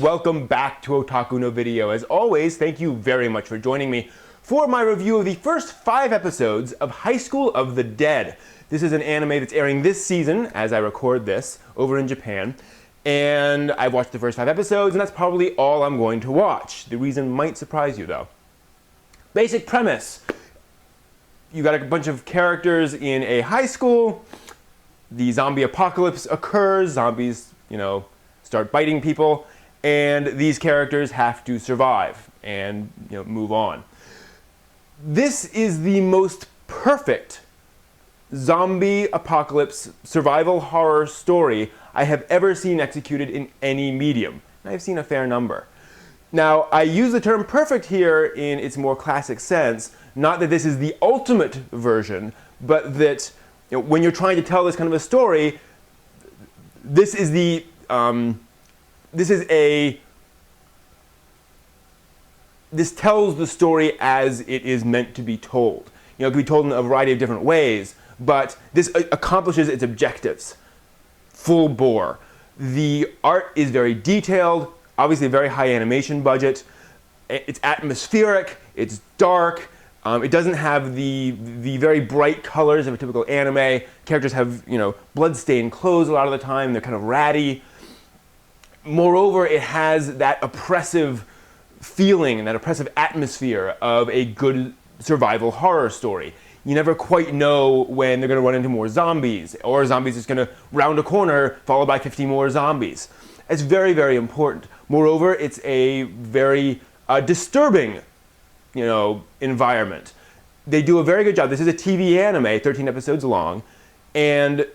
and welcome back to Otaku no Video. As always, thank you very much for joining me for my review of the first 5 episodes of High School of the Dead. This is an anime that's airing this season, as I record this, over in Japan. And I've watched the first 5 episodes, and that's probably all I'm going to watch. The reason might surprise you, though. Basic premise. You got a bunch of characters in a high school. The zombie apocalypse occurs. Zombies, start biting people. And these characters have to survive and, move on. This is the most perfect zombie apocalypse survival horror story I have ever seen executed in any medium. And I've seen a fair number. Now, I use the term perfect here in its more classic sense, not that this is the ultimate version, but that when you're trying to tell this kind of a story, this tells the story as it is meant to be told. It can be told in a variety of different ways, but this accomplishes its objectives. Full bore. The art is very detailed, obviously a very high animation budget. It's atmospheric, it's dark, it doesn't have the very bright colors of a typical anime. Characters have, blood-stained clothes a lot of the time, they're kind of ratty. Moreover, it has that oppressive feeling and that oppressive atmosphere of a good survival horror story. You never quite know when they're going to run into more zombies, or zombies just going to round a corner followed by 50 more zombies. It's very, very important. Moreover, it's a very disturbing, environment. They do a very good job. This is a TV anime, 13 episodes long, and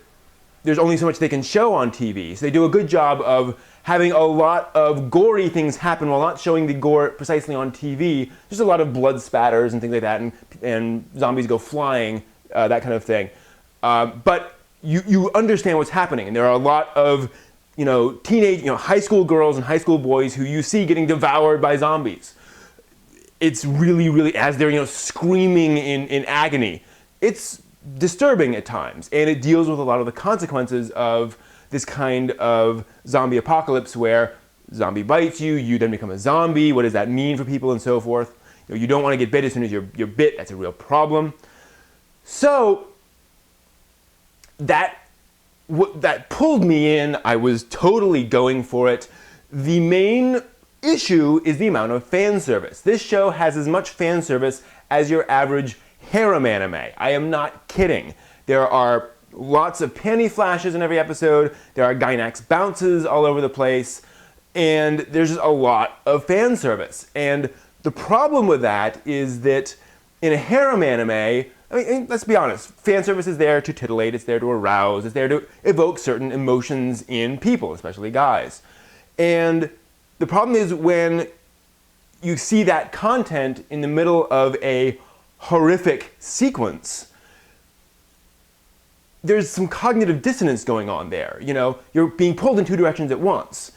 there's only so much they can show on TV. So they do a good job of having a lot of gory things happen while not showing the gore precisely on TV. Just a lot of blood spatters and things like that, and zombies go flying, that kind of thing. But you understand what's happening, and there are a lot of teenage, high school girls and high school boys who you see getting devoured by zombies. It's really, really, as they're screaming in agony. It's disturbing at times, and it deals with a lot of the consequences of this kind of zombie apocalypse where zombie bites you, you then become a zombie. What does that mean for people and so forth? You don't want to get bit as soon as you're bit. That's a real problem. So that pulled me in. I was totally going for it. The main issue is the amount of fan service. This show has as much fan service as your average harem anime. I am not kidding. There are lots of panty flashes in every episode. There are Gynax bounces all over the place. And there's just a lot of fan service. And the problem with that is that in a harem anime, let's be honest, fan service is there to titillate, it's there to arouse, it's there to evoke certain emotions in people, especially guys. And the problem is when you see that content in the middle of a horrific sequence, there's some cognitive dissonance going on there. You're being pulled in 2 directions at once.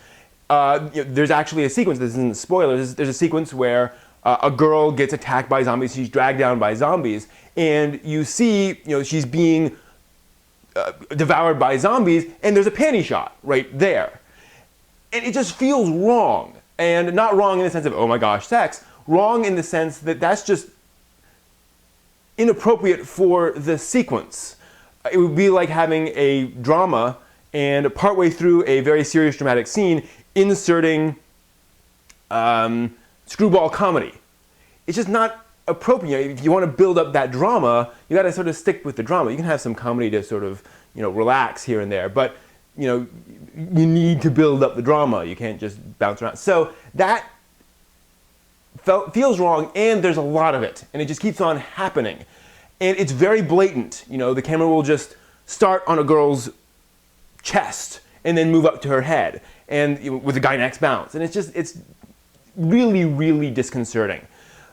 There's actually a sequence, this isn't spoilers, there's a sequence where a girl gets attacked by zombies, she's dragged down by zombies, and you see, she's being devoured by zombies, and there's a panty shot right there. And it just feels wrong. And not wrong in the sense of, oh my gosh, sex. Wrong in the sense that that's just inappropriate for the sequence. It would be like having a drama and partway through a very serious dramatic scene inserting screwball comedy. It's just not appropriate. If you want to build up that drama, you got to sort of stick with the drama. You can have some comedy to sort of, relax here and there, but you need to build up the drama. You can't just bounce around. So that feels wrong, and there's a lot of it, and it just keeps on happening. And it's very blatant. The camera will just start on a girl's chest and then move up to her head, and with a Gynax bounce. And it's really, really disconcerting.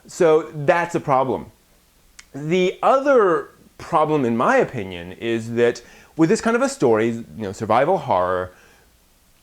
So that's a problem. The other problem, in my opinion, is that with this kind of a story, survival horror,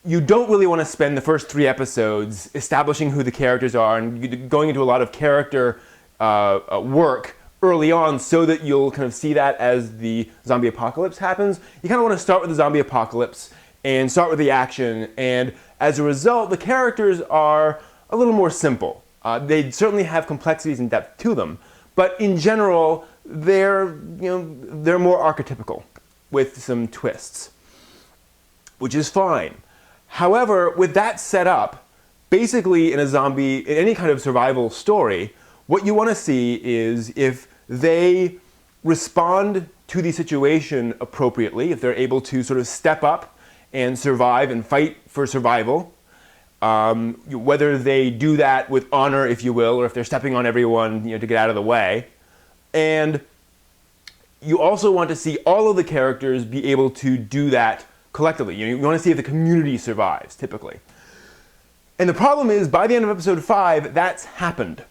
you don't really want to spend the first 3 episodes establishing who the characters are and going into a lot of character work early on so that you'll kind of see that as the zombie apocalypse happens. You kind of want to start with the zombie apocalypse and start with the action. And as a result, the characters are a little more simple. They certainly have complexities and depth to them, but in general, they're more archetypical with some twists, which is fine. However, with that set up, basically in any kind of survival story, what you want to see is if they respond to the situation appropriately, if they're able to sort of step up and survive and fight for survival, whether they do that with honor, if you will, or if they're stepping on everyone to get out of the way. And you also want to see all of the characters be able to do that collectively. You want to see if the community survives, typically. And the problem is, by the end of episode 5, that's happened.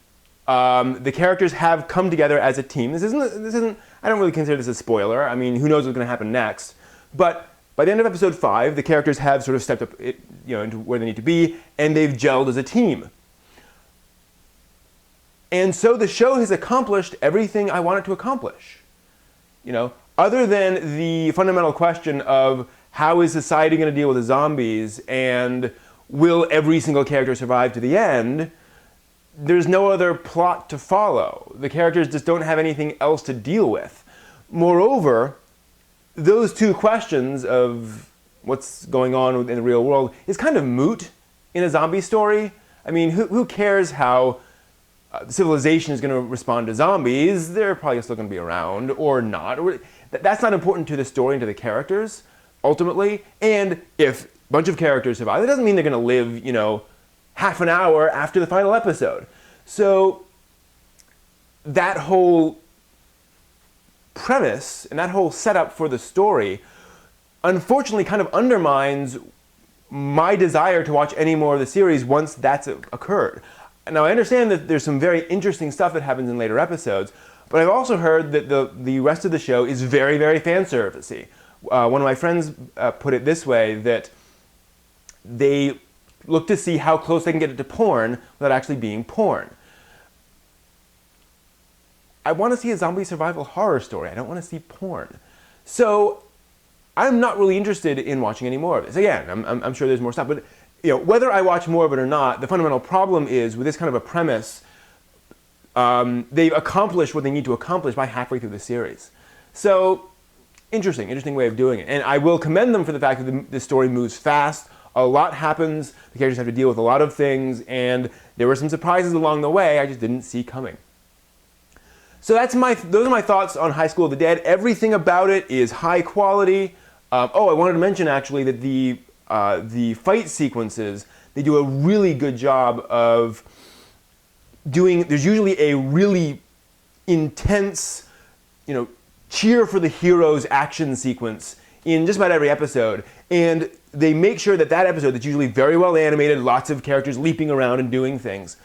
The characters have come together as a team. This isn't. I don't really consider this a spoiler. I mean, who knows what's going to happen next? But by the end of episode 5, the characters have sort of stepped up, into where they need to be, and they've gelled as a team. And so the show has accomplished everything I want it to accomplish. Other than the fundamental question of how is society going to deal with the zombies and will every single character survive to the end, there's no other plot to follow. The characters just don't have anything else to deal with. Moreover, those two questions of what's going on in the real world is kind of moot in a zombie story. I mean, who cares how civilization is going to respond to zombies? They're probably still going to be around or not. That's not important to the story and to the characters, ultimately. And if a bunch of characters survive, that doesn't mean they're going to live, half an hour after the final episode. So that whole premise and that whole setup for the story unfortunately kind of undermines my desire to watch any more of the series once that's occurred. Now, I understand that there's some very interesting stuff that happens in later episodes, but I've also heard that the rest of the show is very, very fan servicey. One of my friends put it this way, that they look to see how close they can get it to porn without actually being porn. I want to see a zombie survival horror story. I don't want to see porn. So I'm not really interested in watching any more of this. Again, I'm sure there's more stuff, but whether I watch more of it or not, the fundamental problem is with this kind of a premise, they've accomplished what they need to accomplish by halfway through the series. So interesting way of doing it. And I will commend them for the fact that the story moves fast. A lot happens, the characters have to deal with a lot of things, and there were some surprises along the way I just didn't see coming. So those are my thoughts on High School of the Dead. Everything about it is high quality. I wanted to mention actually that the fight sequences, they do a really good job of there's usually a really intense, cheer for the heroes action sequence in just about every episode. And they make sure that episode that's usually very well animated, lots of characters leaping around and doing things,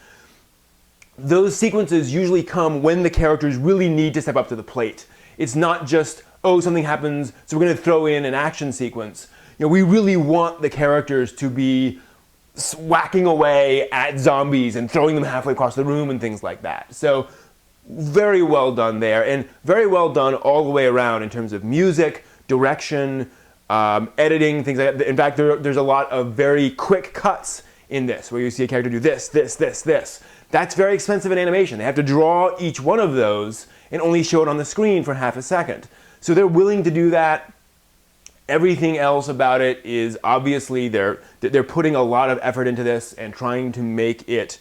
those sequences usually come when the characters really need to step up to the plate. It's not just, something happens, so we're going to throw in an action sequence. We really want the characters to be whacking away at zombies and throwing them halfway across the room and things like that. So very well done there, and very well done all the way around in terms of music, direction, editing, things like that. In fact, there's a lot of very quick cuts in this, where you see a character do this, this, this, this. That's very expensive in animation. They have to draw each one of those and only show it on the screen for half a second. So they're willing to do that. Everything else about it is obviously they're putting a lot of effort into this and trying to make it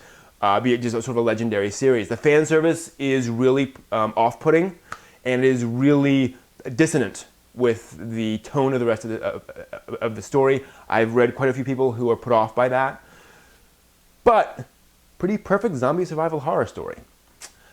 be just a sort of a legendary series. The fan service is really off-putting, and it is really dissonant with the tone of the rest of the story. I've read quite a few people who are put off by that. But pretty perfect zombie survival horror story.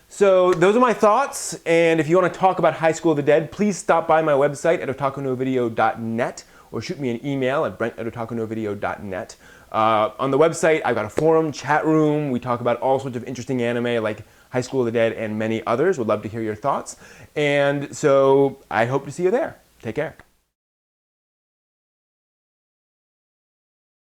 So those are my thoughts, and if you want to talk about High School of the Dead, please stop by my website at otakunovideo.net or shoot me an email at brent@otakunovideo.net. On the website, I've got a forum, chat room. We talk about all sorts of interesting anime like High School of the Dead and many others. Would love to hear your thoughts. And so I hope to see you there. Take care.